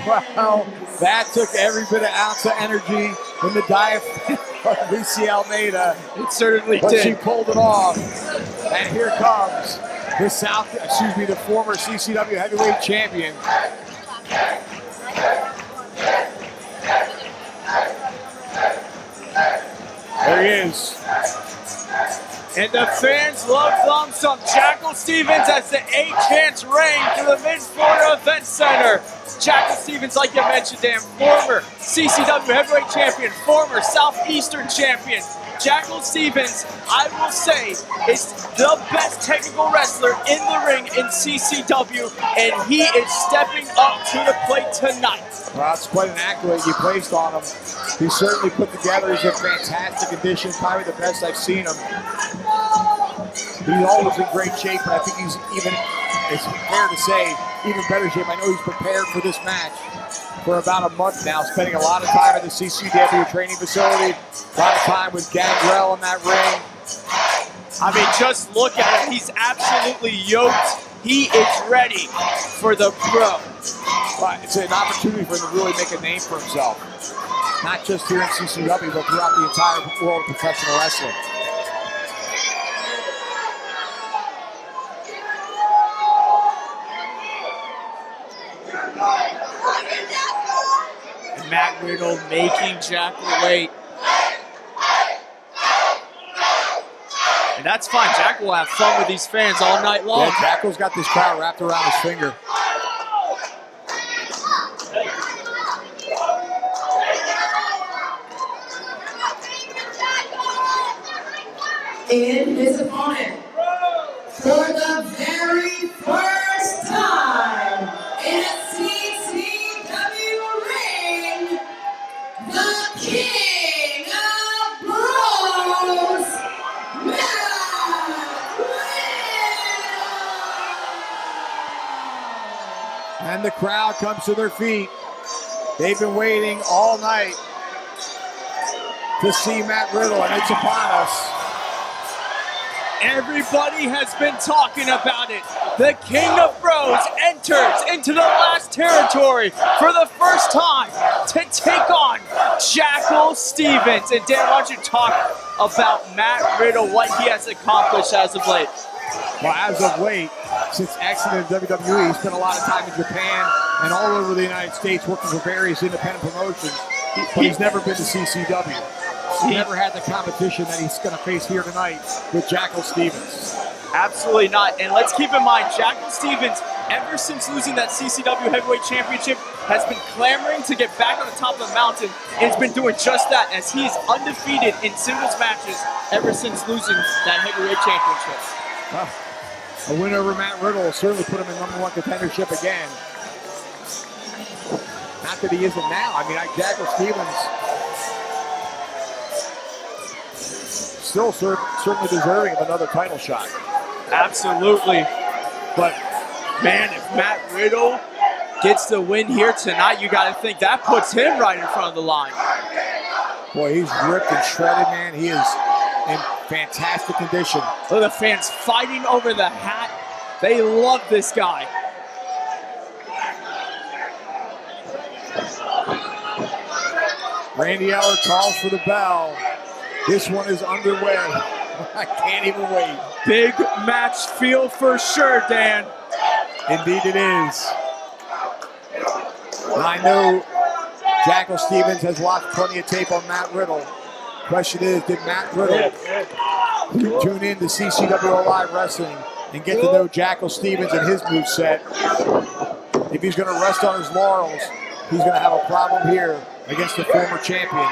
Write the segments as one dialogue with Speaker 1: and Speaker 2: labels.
Speaker 1: Well, that took every bit of ounce of energy in the diaphragm of Lucy Almeida.
Speaker 2: It certainly
Speaker 1: but
Speaker 2: did.
Speaker 1: She pulled it off. And here comes the former CCW heavyweight champion. There he is.
Speaker 2: And the fans love some Jackal Stevens as the 8-chance reign to the Mid-Florida Event Center. Jackal Stevens, like you mentioned, Dan, former CCW heavyweight champion, former Southeastern champion. Jackal Stevens, I will say, is the best technical wrestler in the ring in CCW, and he is stepping up to the plate tonight.
Speaker 1: Well, that's quite an accolade you placed on him. He's certainly put together. He's in fantastic condition, probably the best I've seen him. He's always in great shape, but I think he's even, it's fair to say, even better shape. I know he's prepared for this match for about a month now, spending a lot of time at the CCW Training Facility, a lot of time with Gangrel in that ring.
Speaker 2: I mean, just look at him. He's absolutely yoked. He is ready for the pro.
Speaker 1: But it's an opportunity for him to really make a name for himself. Not just here in CCW, but throughout the entire world of professional wrestling.
Speaker 2: And Matt Riddle making Jackal wait. And that's fine. Jackal will have fun with these fans all night long.
Speaker 1: Yeah, Jackal's got this crowd wrapped around his finger.
Speaker 3: In his opponent, for the very first time in a CCW ring, the King of Bros, Matt Riddle.
Speaker 1: And the crowd comes to their feet. They've been waiting all night to see Matt Riddle, and it's upon us.
Speaker 2: Everybody has been talking about it. The King of Bros enters into the last territory for the first time to take on Jackal Stevens. And Dan, why don't you talk about Matt Riddle, what he has accomplished as of late?
Speaker 1: Well, as of late, since exiting WWE, he spent a lot of time in Japan and all over the United States working for various independent promotions, but he's never been to CCW. He's never had the competition that he's going to face here tonight with Jackal Stevens.
Speaker 2: Absolutely not. And let's keep in mind, Jackal Stevens, ever since losing that CCW Heavyweight Championship, has been clamoring to get back on the top of the mountain, and has been doing just that, as he's undefeated in singles matches ever since losing that Heavyweight Championship.
Speaker 1: Well, a win over Matt Riddle will certainly put him in #1 contendership again. Not that he isn't now. I mean, Jackal Stevens still certainly deserving of another title shot.
Speaker 2: Absolutely. But, man, if Matt Riddle gets the win here tonight, you got to think that puts him right in front of the line.
Speaker 1: Boy, he's ripped and shredded, man. He is in fantastic condition.
Speaker 2: Look at the fans fighting over the hat. They love this guy.
Speaker 1: Randy Eller calls for the bell. This one is underway. I can't even wait.
Speaker 2: Big match feel for sure, Dan.
Speaker 1: Indeed it is. And I know Jackal Stevens has watched plenty of tape on Matt Riddle. Question is, did Matt Riddle tune in to CCW Live Wrestling and get to know Jackal Stevens and his moveset? If he's going to rest on his laurels, he's going to have a problem here against the former champion.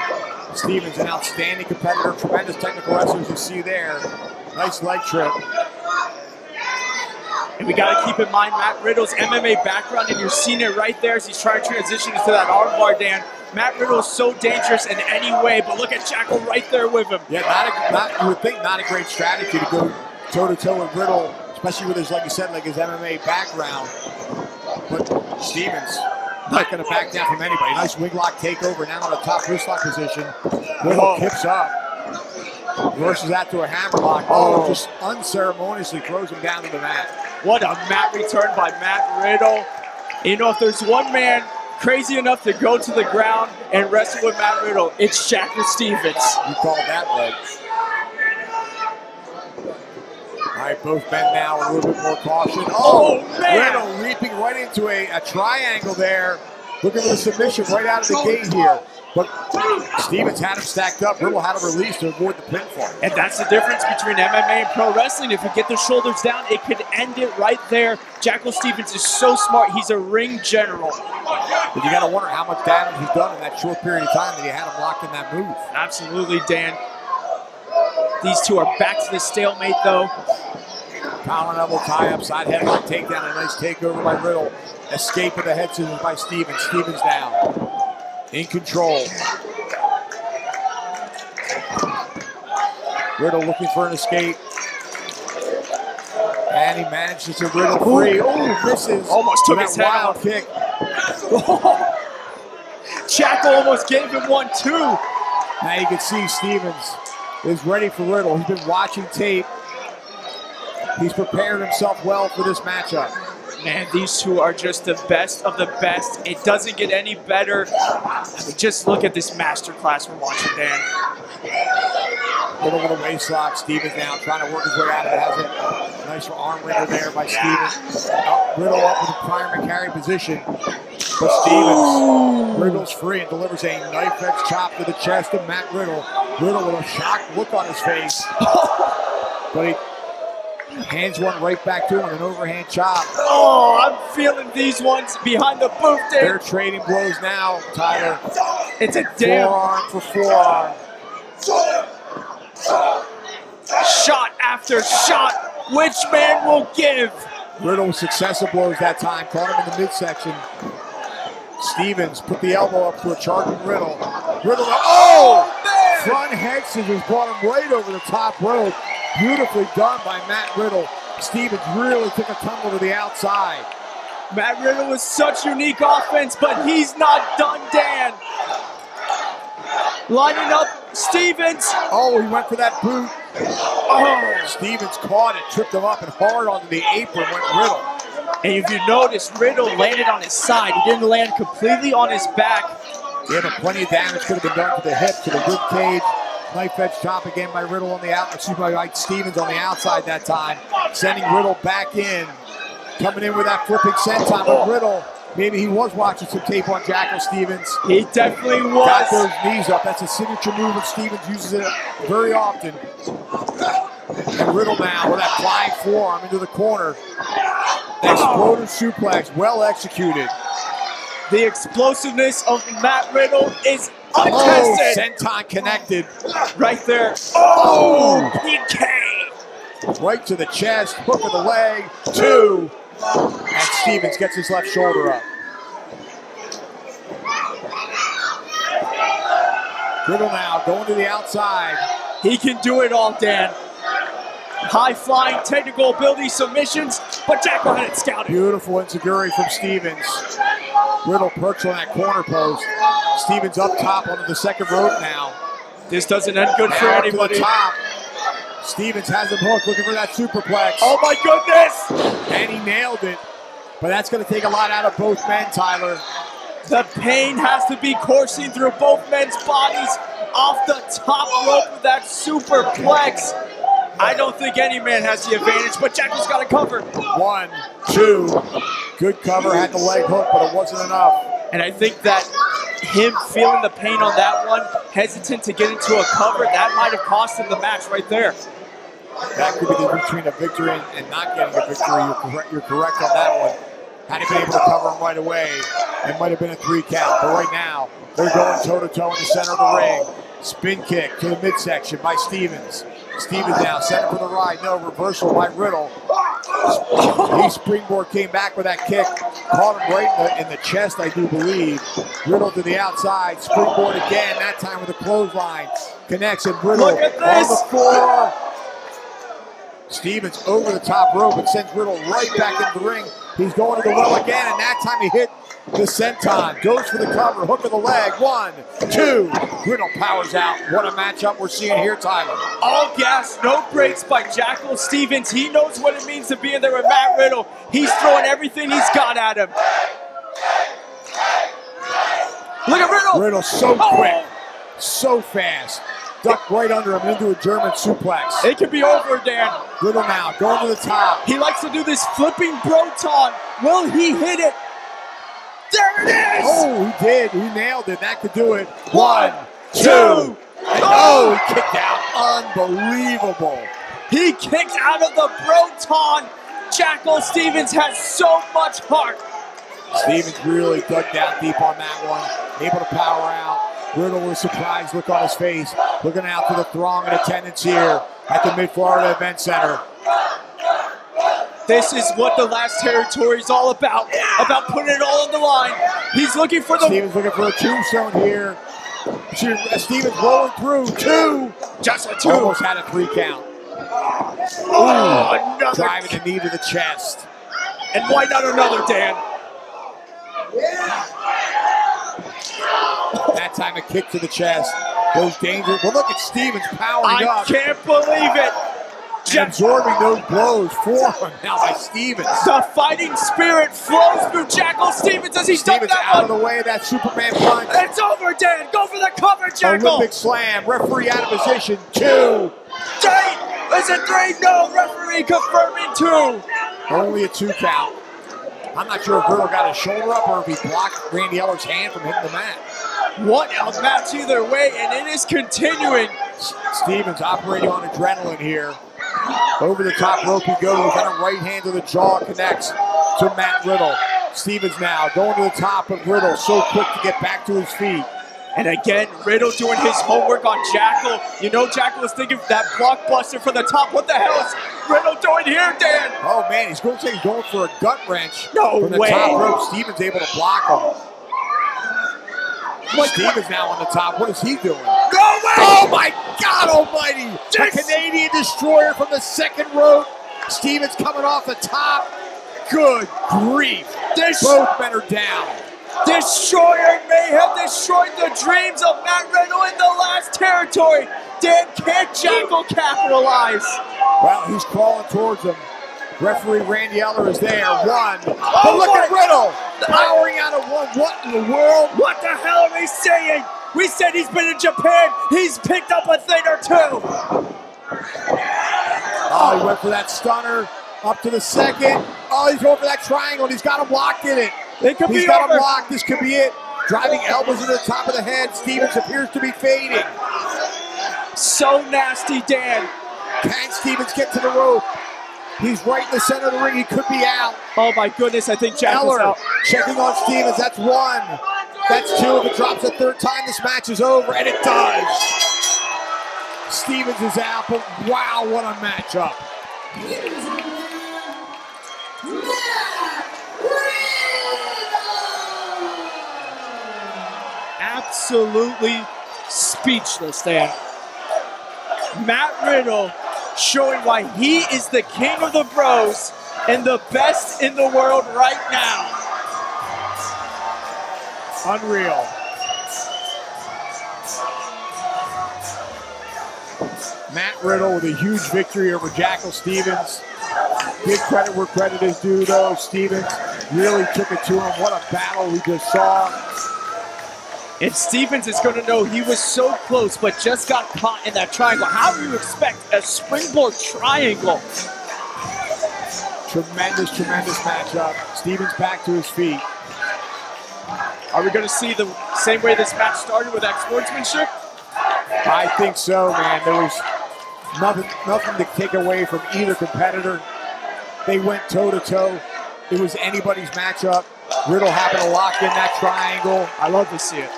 Speaker 1: Stevens, an outstanding competitor, tremendous technical wrestler, as you see there. Nice leg trip.
Speaker 2: And we got to keep in mind Matt Riddle's MMA background, and you're seeing it right there as he's trying to transition into that armbar, Dan. Matt Riddle is so dangerous in any way, but look at Jackal right there with him.
Speaker 1: Yeah, you would think not a great strategy to go toe-to-toe with Riddle, especially with his, like you said, like his MMA background. But Stevens not going to back down from anybody. Nice wing lock takeover, now in the top wrist lock position. Riddle kicks up. Reverses that to a hammerlock. Oh, just unceremoniously throws him down to the mat.
Speaker 2: What a mat return by Matt Riddle. You know, if there's one man crazy enough to go to the ground and wrestle with Matt Riddle. It's Jackal Stevens.
Speaker 1: You called that right. All right, both men now with a little bit more caution.
Speaker 2: Oh, man!
Speaker 1: Riddle leaping right into a triangle there. Looking for the submission right out of the gate here. But Stevens had him stacked up. Riddle had him released to avoid the pinfall.
Speaker 2: And that's the difference between MMA and pro wrestling. If you get the shoulders down, it could end it right there. Jackal Stevens is so smart. He's a ring general.
Speaker 1: But you got to wonder how much damage he's done in that short period of time that he had him locked in that move.
Speaker 2: Absolutely, Dan. These two are back to the stalemate, though.
Speaker 1: Collar elbow tie-up, side headlock takedown, a nice takeover by Riddle. Escape of the head scissors by Stevens. Stevens down. In control. Riddle looking for an escape. And he manages to Riddle free. Oh, misses.
Speaker 2: Almost took his head
Speaker 1: wild
Speaker 2: off.
Speaker 1: Kick.
Speaker 2: Jackal almost gave him one, too.
Speaker 1: Now you can see Stevens is ready for Riddle. He's been watching tape. He's prepared himself well for this matchup.
Speaker 2: Man, these two are just the best of the best. It doesn't get any better. I mean, just look at this masterclass we're watching, Dan.
Speaker 1: Riddle with a waist lock. Stevens now trying to work his way out of it. Has a nice arm wringer there by Stevens. Riddle up with a primary carry position. But Stevens wriggles free and delivers a knife edge chop to the chest of Matt Riddle. Riddle with a shocked look on his face. But he hands one right back to him with an overhand chop.
Speaker 2: Oh, I'm feeling these ones behind the booth there.
Speaker 1: They're trading blows now, Tyler.
Speaker 2: It's a damn
Speaker 1: forearm for forearm.
Speaker 2: Shot after shot. Which man will give?
Speaker 1: Riddle with successive blows that time. Caught him in the midsection. Stevens put the elbow up to a charging Riddle. Riddle, oh! Front head scissors brought him right over the top rope. Beautifully done by Matt Riddle. Stevens really took a tumble to the outside.
Speaker 2: Matt Riddle was such unique offense, but he's not done, Dan. Lining up Stevens.
Speaker 1: Oh, he went for that boot. Oh, Stevens caught it, tripped him up, and hard onto the apron went Riddle.
Speaker 2: And if you notice, Riddle landed on his side. He didn't land completely on his back.
Speaker 1: Yeah, but plenty of damage could have been done to the hip, to the rib cage. Knife edge chop again by Riddle on the out. Excuse me, by Stevens on the outside that time, sending Riddle back in. Coming in with that flipping senton, but Riddle, maybe he was watching some tape on Jackal Stevens.
Speaker 2: He definitely was.
Speaker 1: Got those knees up. That's a signature move of Stevens. Uses it very often. And Riddle now with that flying forearm into the corner. Exploder suplex, well executed.
Speaker 2: The explosiveness of Matt Riddle is
Speaker 1: Oh,
Speaker 2: untested.
Speaker 1: senton connected.
Speaker 2: Right there. Oh, PK.
Speaker 1: Right to the chest, hook of the leg, 2. And Stevens gets his left shoulder up. Riddle now going to the outside.
Speaker 2: He can do it all, Dan. High-flying technical ability submissions, but Jackal had it scouted.
Speaker 1: Beautiful enziguri from Stevens. Riddle perched on that corner post. Stevens up top onto the second rope now.
Speaker 2: This doesn't end good for
Speaker 1: Now up
Speaker 2: anybody.
Speaker 1: to the top. Stevens has him hooked, looking for that superplex.
Speaker 2: Oh my goodness!
Speaker 1: And he nailed it. But that's going to take a lot out of both men, Tyler.
Speaker 2: The pain has to be coursing through both men's bodies off the top rope with that superplex. I don't think any man has the advantage, but Jackal's got it covered.
Speaker 1: 1, 2. Good cover, had the leg hook, but it wasn't enough.
Speaker 2: And I think that him feeling the pain on that one, hesitant to get into a cover, that might have cost him the match right there.
Speaker 1: That could be the difference between a victory and not getting a victory. You're correct on that one. Had he been able to cover him right away, it might have been a 3 count. But right now, they're going toe-to-toe in the center of the ring. Spin kick to the midsection by Stevens. Stevens now set up for the ride. No, reversal by Riddle. He springboard came back with that kick. Caught him right in the chest, I do believe. Riddle to the outside. Springboard again, that time with a clothesline. Connects and Riddle
Speaker 2: Look at this.
Speaker 1: on the floor. Stevens over the top rope and sends Riddle right back into the ring. He's going to the well again, and that time he hit the senton. Goes for the cover, hook of the leg. 1, 2. Riddle powers out. What a matchup we're seeing here, Tyler.
Speaker 2: All gas, no brakes by Jackal Stevens. He knows what it means to be in there with Matt Riddle. He's throwing everything he's got at him. Look at Riddle.
Speaker 1: Riddle so quick, so fast. Ducked right under him into a German suplex.
Speaker 2: It could be over, Dan.
Speaker 1: Riddle now going to the top.
Speaker 2: He likes to do this flipping Broton. Will he hit it? There it is!
Speaker 1: Oh, he did. He nailed it. That could do it. 1, 2.
Speaker 2: Oh,
Speaker 1: he kicked out. Unbelievable.
Speaker 2: He kicked out of the Broton. Jackal Stevens has so much heart.
Speaker 1: Stevens really dug down deep on that one. Able to power out. Riddle with a surprised look on his face. Looking out for the throng in attendance here at the Mid-Florida Event Center.
Speaker 2: This is what the last territory is all about putting it all on the line. He's looking for the...
Speaker 1: Stevens looking for a tombstone here. Stevens rolling through. 2.
Speaker 2: Just a 2.
Speaker 1: Almost had a 3 count.
Speaker 2: Oh, another...
Speaker 1: Driving the knee to the chest.
Speaker 2: And why not another, Dan?
Speaker 1: That time a kick to the chest. Goes dangerous. Well, look at Stevens powering up.
Speaker 2: I can't believe it.
Speaker 1: Absorbing those blows for him now by Stevens.
Speaker 2: The fighting spirit flows through Jackal Stevens as he's done that
Speaker 1: out of the way of that Superman punch.
Speaker 2: It's over, Dan. Go for the cover, Jackal.
Speaker 1: Olympic slam. Referee out of position. 2.
Speaker 2: 3. Is it 3? No. Referee confirming 2.
Speaker 1: Only a 2 count. I'm not sure if Riddle got his shoulder up or if he blocked Randy Eller's hand from hitting the mat.
Speaker 2: What a match either way, and it is continuing.
Speaker 1: Stevens operating on adrenaline here. Over the top rope he goes, and a right hand to the jaw connects to Matt Riddle. Stevens now going to the top of Riddle, so quick to get back to his feet.
Speaker 2: And again, Riddle doing his homework on Jackal. You know Jackal was thinking of that blockbuster for the top. What the hell is Riddle doing here, Dan?
Speaker 1: Oh man, he's going for a gut wrench.
Speaker 2: No
Speaker 1: from the
Speaker 2: way.
Speaker 1: Top rope. Stevens able to block him. Stevens now on the top. What is he doing?
Speaker 2: No way!
Speaker 1: Oh my God Almighty! A Canadian destroyer from the second rope. Stevens coming off the top. Good grief! Both men are down.
Speaker 2: Destroyer may have destroyed the dreams of Matt Riddle in the last territory. Dan, can't Jackal capitalize?
Speaker 1: Well, he's crawling towards him. Referee Randy Eller is there. 1. But look at Riddle powering out of 1. What in the world?
Speaker 2: What the hell are we saying? We said he's been in Japan. He's picked up a thing or 2.
Speaker 1: Oh, he went for that stunner. Up to the second. Oh, he's going for that triangle. He's got him locked in it. He's got him locked. This could be it. Driving elbows into the top of the head. Stevens appears to be fading.
Speaker 2: So nasty, Dan.
Speaker 1: Can Stevens get to the rope? He's right in the center of the ring. He could be out.
Speaker 2: Oh my goodness, I think Jackal's
Speaker 1: Eller
Speaker 2: out.
Speaker 1: checking on Stevens. That's 1. That's 2. If it drops a 3rd time, this match is over. And it does. Stevens is out, but wow, what a matchup.
Speaker 2: Absolutely speechless, Dan. Matt Riddle showing why he is the king of the bros and the best in the world right now.
Speaker 1: Unreal. Matt Riddle with a huge victory over Jackal Stevens. Big credit where credit is due, though. Stevens really took it to him. What a battle we just saw.
Speaker 2: And Stevens is going to know he was so close, but just got caught in that triangle. How do you expect a springboard triangle?
Speaker 1: Tremendous, tremendous matchup. Stevens back to his feet.
Speaker 2: Are we going to see the same way this match started with that sportsmanship?
Speaker 1: I think so, man. There was nothing to take away from either competitor. They went toe-to-toe. It was anybody's matchup. Riddle happened to lock in that triangle.
Speaker 2: I love to see it.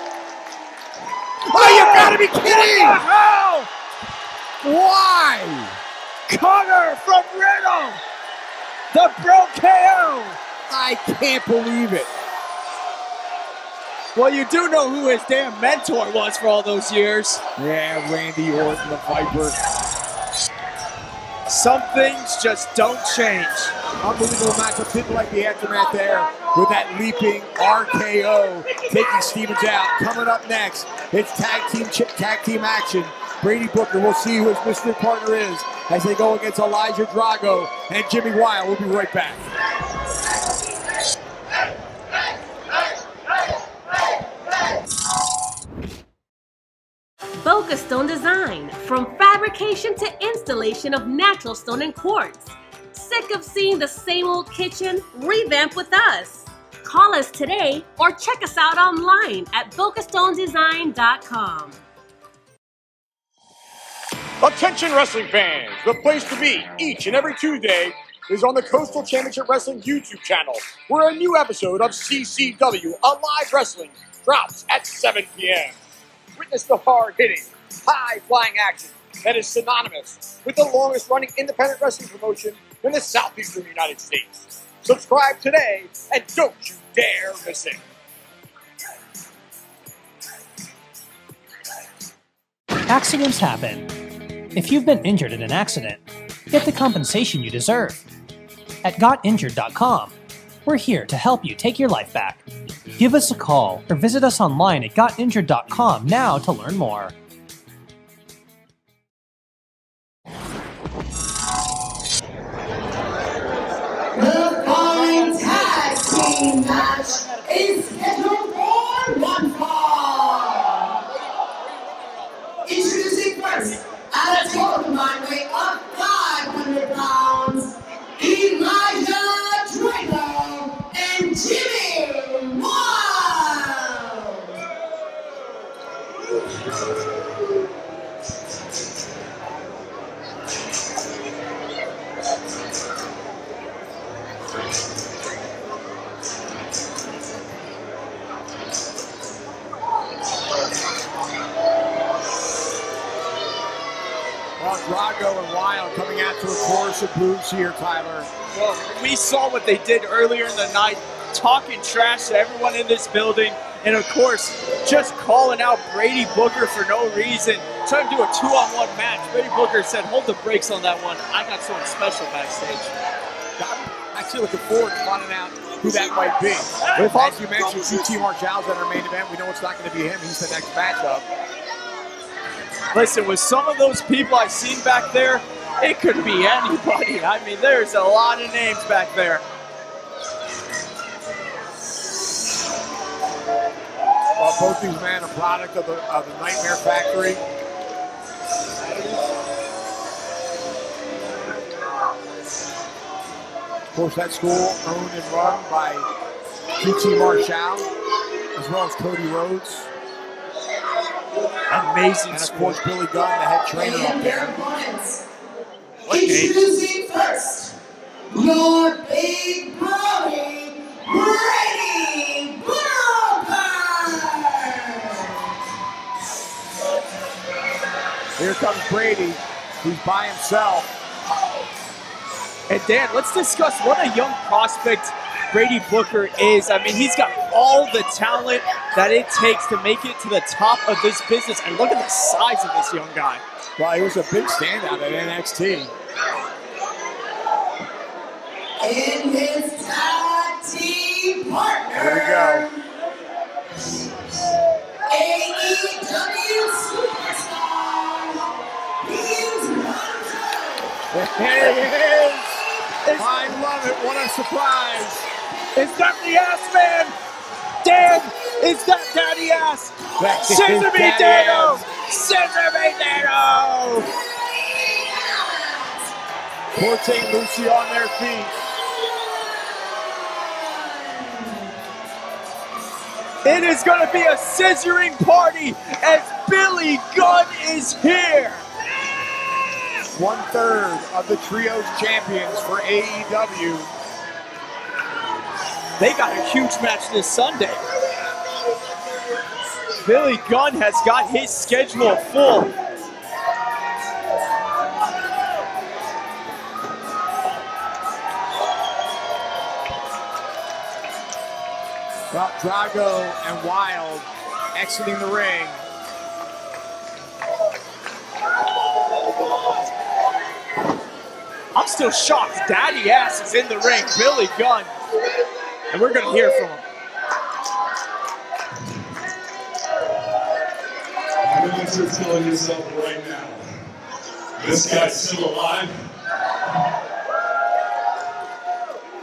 Speaker 1: Oh, you gotta be kidding!
Speaker 2: What the hell?
Speaker 1: Why?
Speaker 2: Cutter from Riddle! The Bro KO!
Speaker 1: I can't believe it.
Speaker 2: Well, you do know who his damn mentor was for all those years.
Speaker 1: Yeah, Randy Orton, the Viper.
Speaker 2: Some things just don't change.
Speaker 1: Unbelievable matchup. Didn't like the aftermath there with that leaping RKO taking Stevens out. Coming up next, it's tag team action. Brady Booker, we'll see who his mystery partner is as they go against Elijah Drago and Jimmy Wyatt. We'll be right back.
Speaker 4: Boca Stone Design, from fabrication to installation of natural stone and quartz. Sick of seeing the same old kitchen? Revamp with us. Call us today or check us out online at bocastonedesign.com.
Speaker 1: Attention wrestling fans, the place to be each and every Tuesday is on the Coastal Championship Wrestling YouTube channel, where a new episode of CCW Alive Wrestling drops at 7 p.m. Witness the hard-hitting, high-flying action that is synonymous with the longest-running independent wrestling promotion in the southeastern United States. Subscribe today and don't you dare miss it.
Speaker 5: Accidents happen. If you've been injured in an accident, get the compensation you deserve. At GotInjured.com, we're here to help you take your life back. Give us a call or visit us online at GotInjured.com now to learn more.
Speaker 3: The following tag team match is scheduled for one fall. Introducing first, at a total combined weight of 500 pounds, Elijah Riddle and Jimmy Wild.
Speaker 1: Well, Drago and Wild coming out to a chorus of blues here, Tyler.
Speaker 2: Well, we saw what they did earlier in the night, talking trash to everyone in this building, and of course, just calling out Brady Booker for no reason, trying to do a 2-on-1 match. Brady Booker said, hold the brakes on that one. I got something special backstage.
Speaker 1: I'm actually looking forward to finding out who that might be. As you mentioned, QT Marshall's at our main event. We know it's not going to be him. He's the next matchup.
Speaker 2: Listen, with some of those people I've seen back there, it could be anybody. I mean, there's a lot of names back there.
Speaker 1: Well, both these men are product of the Nightmare Factory. Of course, that school owned and run by QT Marshall, as well as Cody Rhodes.
Speaker 2: Amazing.
Speaker 1: And of course, Billy Gunn, the head trainer up there.
Speaker 3: Introducing first, your big brody, Brady Booker.
Speaker 1: Here comes Brady, who's by himself.
Speaker 2: And Dan, let's discuss what a young prospect Brady Booker is. I mean, he's got all the talent that it takes to make it to the top of this business. And look at the size of this young guy.
Speaker 1: Well, he was a big standout at NXT.
Speaker 3: In his tag team partner.
Speaker 1: Here we go.
Speaker 3: AEW superstar, Heath.
Speaker 1: There he is. I love it. What a surprise.
Speaker 2: Is that the ass man? Dan, is that Daddy Ass? Scissor me, Dano! Scissor me, Dano!
Speaker 1: Corte and Lucy on their feet.
Speaker 2: It is going to be a scissoring party as Billy Gunn is here.
Speaker 1: 1/3 of the Trios champions for AEW.
Speaker 2: They got a huge match this Sunday. Billy Gunn has got his schedule full.
Speaker 1: Well, Drago and Wild exiting the ring.
Speaker 2: I'm still shocked. Daddy Ass is in the ring. Billy Gunn. And we're going to hear from him.
Speaker 6: I know what you're feeling yourself right now. This guy's still alive.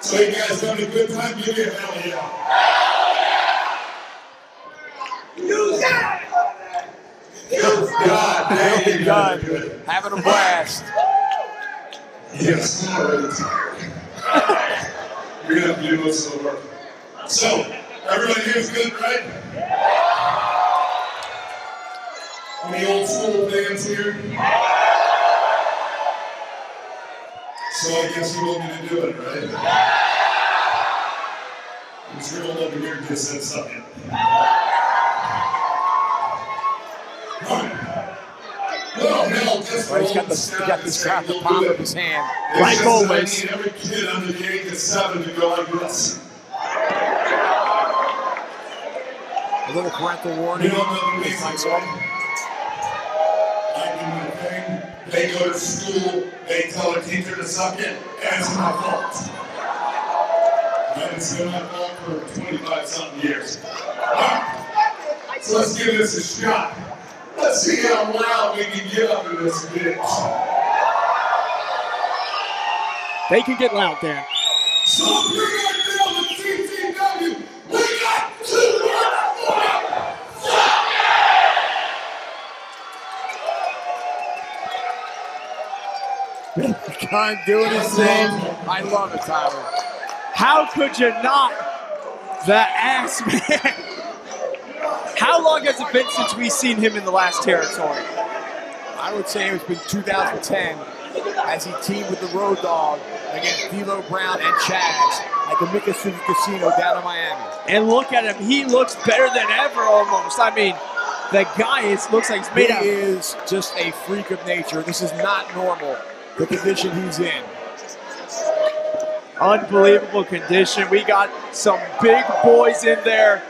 Speaker 6: So you guys having a good time? Give me a hell yeah. You got it!
Speaker 1: Billy Gunn having a blast.
Speaker 6: Yes, I'm already tired. You're going to have to do most of the work. So, everybody here's good, right? Any old school fans here? So I guess you want me to do it, right? It's real over here just said something. Alright. Well, hell, just
Speaker 1: Well, he's got this crowd at the palm of his hand.
Speaker 2: Like always.
Speaker 6: I need every kid under the age of 7 to go like this.
Speaker 1: A little parental warning.
Speaker 6: You don't know the reason why. I do my thing. They go to school. They tell a teacher to suck it. And it's my fault. And it's been my fault for 25-something years. Alright. So let's give this a shot. Let's see how loud we can get up in this bitch.
Speaker 2: They can get loud, Dan.
Speaker 6: So bring it down to CCW. We got 2
Speaker 1: Gunn doing his thing. I love it, Tyler.
Speaker 2: How could you not? The ass man. How long has it been since we've seen him in the last territory?
Speaker 1: I would say it's been 2010 as he teamed with the Road Dogg against D'Lo Brown and Chaz at the Mickasuka Casino down in Miami.
Speaker 2: And look at him. He looks better than ever almost. I mean, the guy looks like he's made
Speaker 1: He
Speaker 2: out.
Speaker 1: is just a freak of nature. This is not normal, the condition he's in.
Speaker 2: Unbelievable condition. We got some big boys in there.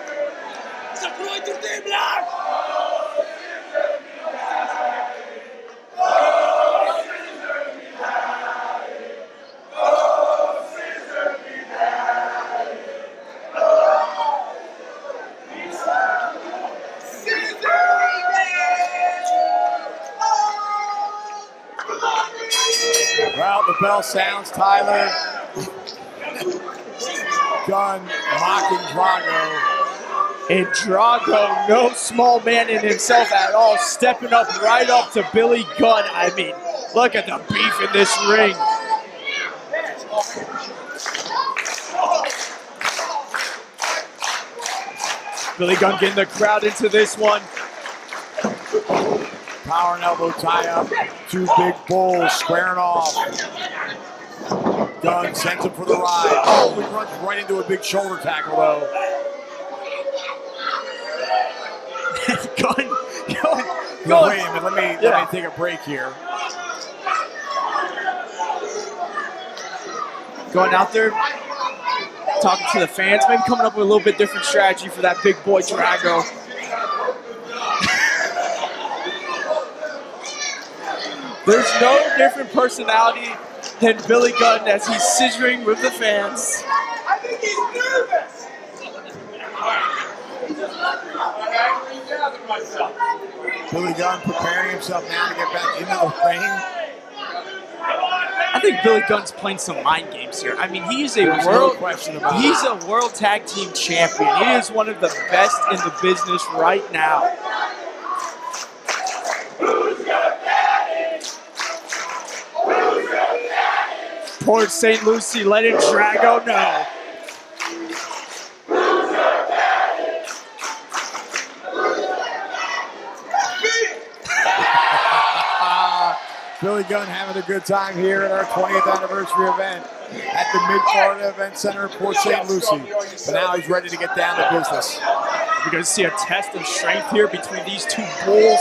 Speaker 1: Well, the bell sounds, Tyler. Gunn mocking Drago.
Speaker 2: And Drago, no small man in himself at all, stepping up right up to Billy Gunn. I mean, look at the beef in this ring. Billy Gunn getting the crowd into this one.
Speaker 1: Power and elbow tie up. 2 big bulls squaring off. Gunn sends him for the ride. Oh, he runs right into a big shoulder tackle, though.
Speaker 2: Gunn.
Speaker 1: Wait a minute, let me take a break here.
Speaker 2: Going out there, talking to the fans, maybe coming up with a little bit different strategy for that big boy Drago. There's no different personality than Billy Gunn as he's scissoring with the fans.
Speaker 3: I think he's nervous.
Speaker 1: Billy Gunn preparing himself now to get back into the ring.
Speaker 2: I think Billy Gunn's playing some mind games here. I mean, he's a he's a world tag team champion. He is one of the best in the business right now. Port St. Lucie letting Drago know.
Speaker 1: Billy Gunn having a good time here at our 20th anniversary event at the Mid-Florida Event Center in Port St. Lucie. But now he's ready to get down to business.
Speaker 2: We're going to see a test of strength here between these 2 bulls.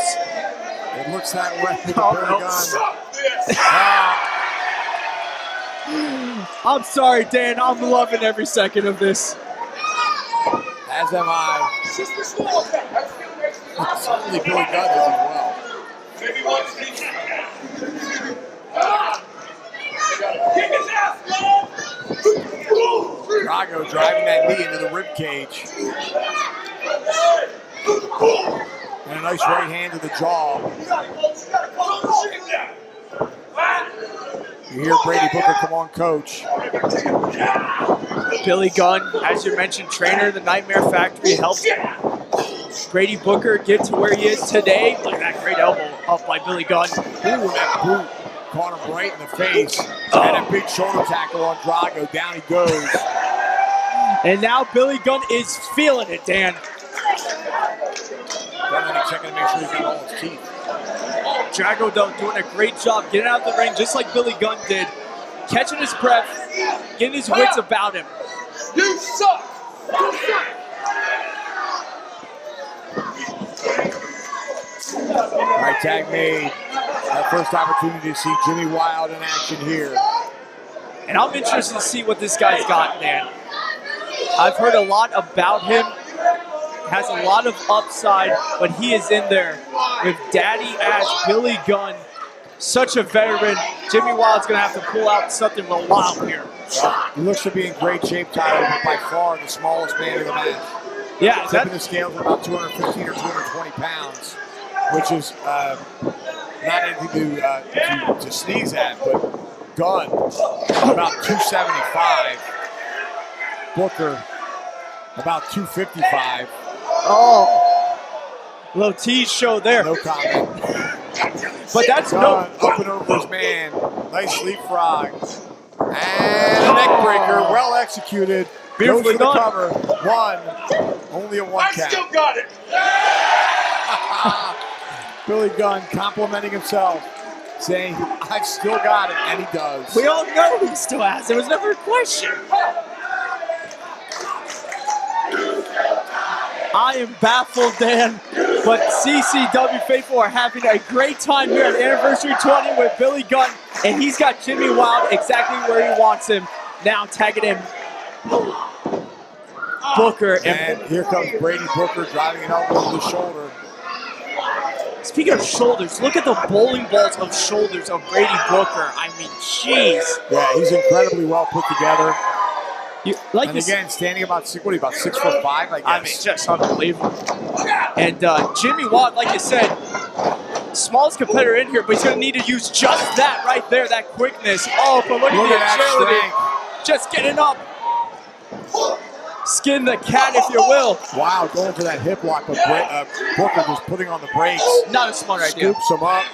Speaker 1: It looks that way for Billy Gunn.
Speaker 2: I'm sorry, Dan. I'm loving every second of this.
Speaker 1: As am I. Certainly Billy Gunn is as well. Drago driving that knee into the rib cage. And a nice right hand to the jaw. You hear Brady Booker, come on, coach.
Speaker 2: Billy Gunn, as you mentioned, trainer of the Nightmare Factory, helped Brady Booker get to where he is today. Look at that great Great elbow up by Billy Gunn.
Speaker 1: Ooh, that boot caught him right in the face. And a big shoulder tackle on Drago. Down he goes.
Speaker 2: And now Billy Gunn is feeling it, Dan.
Speaker 1: Checking to make sure he's got all his teeth.
Speaker 2: Drago, though, doing a great job getting out of the ring, just like Billy Gunn did. Catching his breath, getting his wits about him.
Speaker 3: You suck! You suck!
Speaker 1: All right, tag made. Our first opportunity to see Jimmy Wild in action here.
Speaker 2: And I'm interested to see what this guy's got, man. I've heard a lot about him. Has a lot of upside, but he is in there with daddy as Billy Gunn. Such a veteran. Jimmy Wild's going to have to pull out something real wild here.
Speaker 1: He looks to be in great shape, Tyler, but by far the smallest man in the match.
Speaker 2: Yeah,
Speaker 1: tipping the scales at about 215 or 220 pounds, which is not anything to sneeze at, but Gunn, about 275. Booker, about 255.
Speaker 2: Oh, little tease show there.
Speaker 1: No comment.
Speaker 2: But that's
Speaker 1: Gunn up and over his man. Nice leapfrog. And a neck breaker, well executed.
Speaker 2: Beautifully
Speaker 1: Goes for the
Speaker 2: done.
Speaker 1: cover. One. Only a one
Speaker 3: I
Speaker 1: count.
Speaker 3: still got it!
Speaker 1: Billy Gunn complimenting himself, saying, I've still got it, and he does.
Speaker 2: We all know he still has. It was never a question. I am baffled, Dan, but CCW faithful are having a great time here at Anniversary 20 with Billy Gunn, and he's got Jimmy Wild exactly where he wants him. Now tagging in Booker.
Speaker 1: And here comes Brady Booker driving an elbow to the shoulder.
Speaker 2: Speaking of shoulders, look at the bowling balls of shoulders of Brady Booker. I mean, jeez.
Speaker 1: Yeah, he's incredibly well put together.
Speaker 2: Like
Speaker 1: and again, standing about 6'5", I guess.
Speaker 2: I mean, just unbelievable. And Jimmy Wild, like you said, smallest competitor in here, but he's going to need to use just that right there, that quickness. Oh, but look at the agility. Just getting up. Skin the cat, if you will.
Speaker 1: Wow, going for that hip lock, but Booker just putting on the brakes.
Speaker 2: Not a smart idea.
Speaker 1: Scoops him up.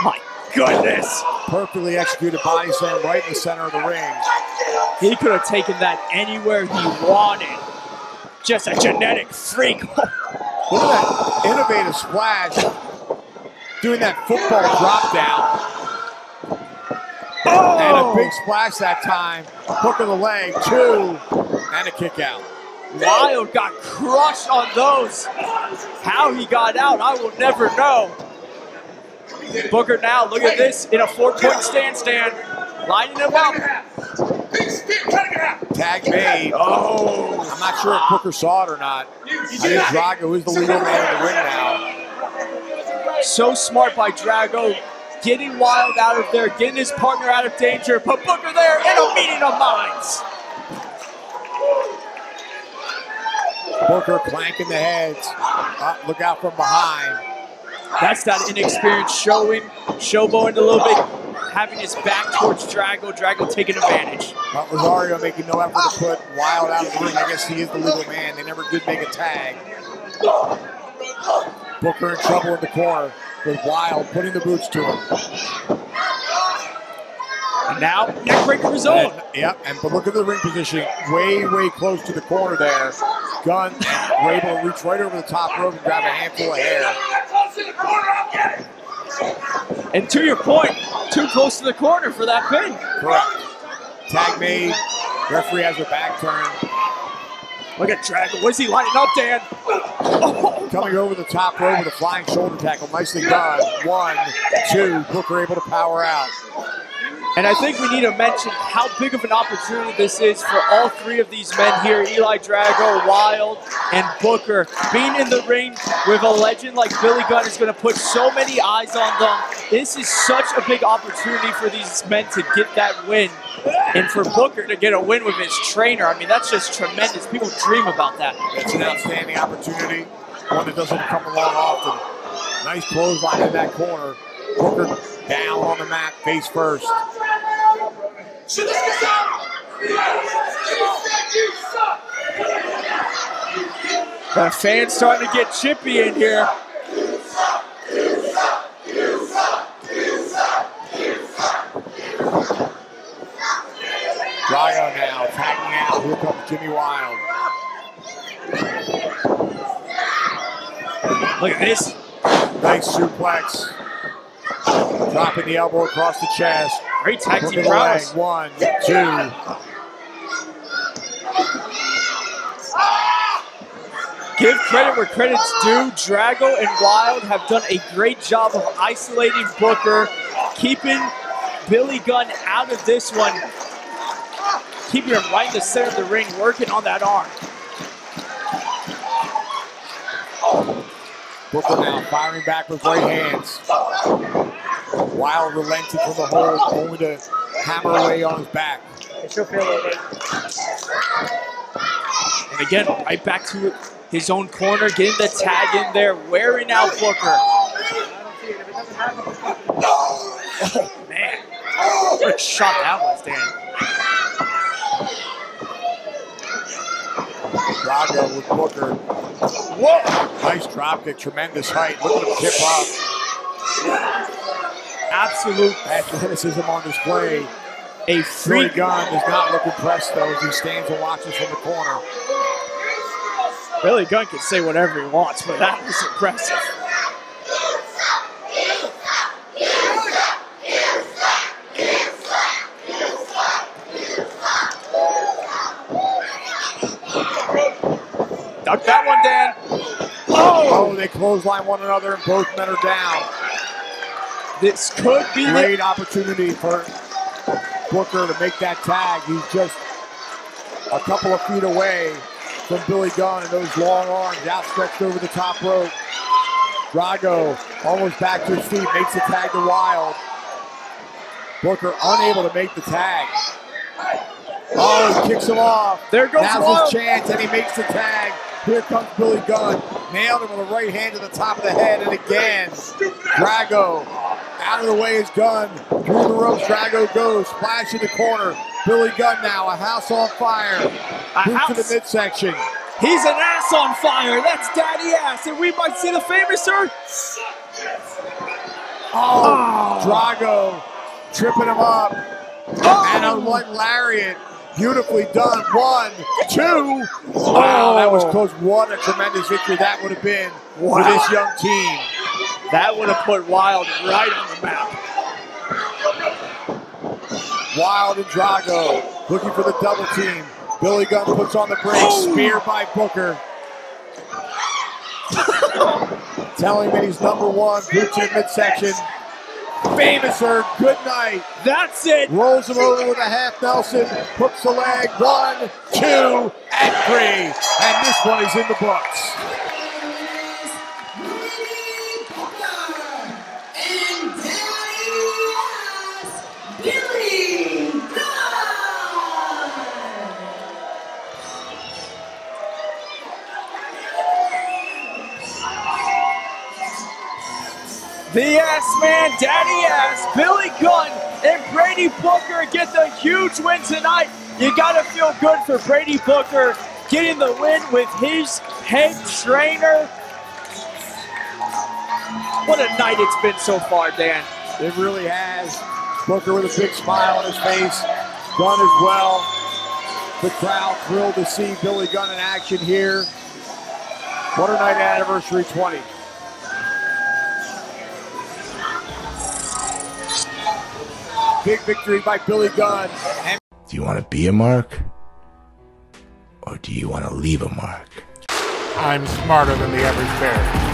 Speaker 2: My goodness.
Speaker 1: Perfectly executed body slam right in the center of the ring.
Speaker 2: He could have taken that anywhere he wanted. Just a genetic freak.
Speaker 1: Look at that innovative splash. Doing that football drop down.
Speaker 2: Oh!
Speaker 1: And a big splash that time. Hook of the leg, 2, and a kick out.
Speaker 2: Wild got crushed on those. How he got out, I will never know. Booker now, look at this, in a 4-point stance, lining him up.
Speaker 1: Tag made. Oh, I'm not sure if Booker saw it or not. I think Drago is the legal man in the ring now.
Speaker 2: So smart by Drago, getting Wild out of there, getting his partner out of danger, put Booker there in a meeting of minds.
Speaker 1: Booker clanking the heads. Look out from behind.
Speaker 2: That's that inexperience showboating a little bit, having his back towards Drago, Drago taking advantage.
Speaker 1: But Rosario making no effort to put Wild out of the ring. I guess he is the legal man. They never did make a tag. Booker in trouble in the corner with Wild putting the boots to him.
Speaker 2: And now, neckbreaker his own.
Speaker 1: But look at the ring position. Way close to the corner there. Gunn were able to reach right over the top rope and grab a handful of hair.
Speaker 2: And to your point, too close to the corner for that pin.
Speaker 1: Correct. Tag made. Referee has her back turned.
Speaker 2: Look at Drago. What is he lining up, Dan? Oh,
Speaker 1: coming over the top rope with a flying shoulder tackle. Nicely done. 1, 2. Booker able to power out.
Speaker 2: And I think we need to mention how big of an opportunity this is for all three of these men here, Eli Drago, Wild, and Booker. Being in the ring with a legend like Billy Gunn is going to put so many eyes on them. This is such a big opportunity for these men to get that win. And for Booker to get a win with his trainer, I mean, that's just tremendous. People dream about that.
Speaker 1: It's an outstanding opportunity, one that doesn't come along often. Nice clothesline in that corner. Booker down on the mat, face first.
Speaker 2: The fans starting to get chippy in here.
Speaker 1: Drago now tagging out. Here comes Jimmy Wild.
Speaker 2: Look at this.
Speaker 1: Nice suplex. Dropping the elbow across the chest.
Speaker 2: Great tag team
Speaker 1: the leg.
Speaker 2: prowess.
Speaker 1: 1, 2.
Speaker 2: Give credit where credit's due. Drago and Wild have done a great job of isolating Booker, keeping Billy Gunn out of this one, keeping him right in the center of the ring, working on that arm.
Speaker 1: Booker now firing back with right hands. Wild relenting from the hold, only to hammer away on his back.
Speaker 2: And again, right back to his own corner, getting the tag in there, wearing out Booker. Oh, man. What a shot that was, Dan.
Speaker 1: Drago with Booker. Whoa! Nice dropkick, tremendous height. Look at him tip up.
Speaker 2: Absolute
Speaker 1: athleticism on display.
Speaker 2: A freak.
Speaker 1: Gunn does not look impressed, though, as he stands and watches from the corner.
Speaker 2: Billy Gunn can say whatever he wants, but that was impressive. Duck that one, Dan.
Speaker 1: Oh, they clothesline one another and both men are down.
Speaker 2: This could be
Speaker 1: great opportunity for Booker to make that tag. He's just a couple of feet away from Billy Gunn and those long arms outstretched over the top rope. Drago almost back to his feet, makes the tag to Wild. Booker unable to make the tag. Oh, he kicks him off.
Speaker 2: There goes
Speaker 1: Now's
Speaker 2: Wild.
Speaker 1: his chance, and he makes the tag. Here comes Billy Gunn. Nailed him with a right hand to the top of the head, and again, Drago out of the way is Gunn. Through the ropes, Drago goes. Splash in the corner. Billy Gunn now, a house on fire. Boot to the midsection.
Speaker 2: He's an ass on fire. That's daddy ass, and we might see the famous sir.
Speaker 1: Oh, Drago tripping him up. And a one lariat. Beautifully done. 1, 2. Wow, that was close. What a tremendous victory that would have been for this young team.
Speaker 2: That would have put Wild right on the map.
Speaker 1: Wild and Drago looking for the double team. Billy Gunn puts on the brakes. Spear by Booker. Telling him that he's number one. Boot to the midsection. Famouser, good night.
Speaker 2: That's it.
Speaker 1: Rolls him over with a half Nelson. Hooks the leg. 1, 2, and 3. And this one is in the books.
Speaker 2: The ass man, daddy ass, Billy Gunn and Brady Booker get the huge win tonight. You gotta feel good for Brady Booker getting the win with his head trainer. What a night it's been so far, Dan.
Speaker 1: It really has. Booker with a big smile on his face. Gunn as well. The crowd thrilled to see Billy Gunn in action here. What a night anniversary 20. Big victory by Billy Gunn. And
Speaker 7: do you want to be a mark? Or do you want to leave a mark?
Speaker 8: I'm smarter than the average bear.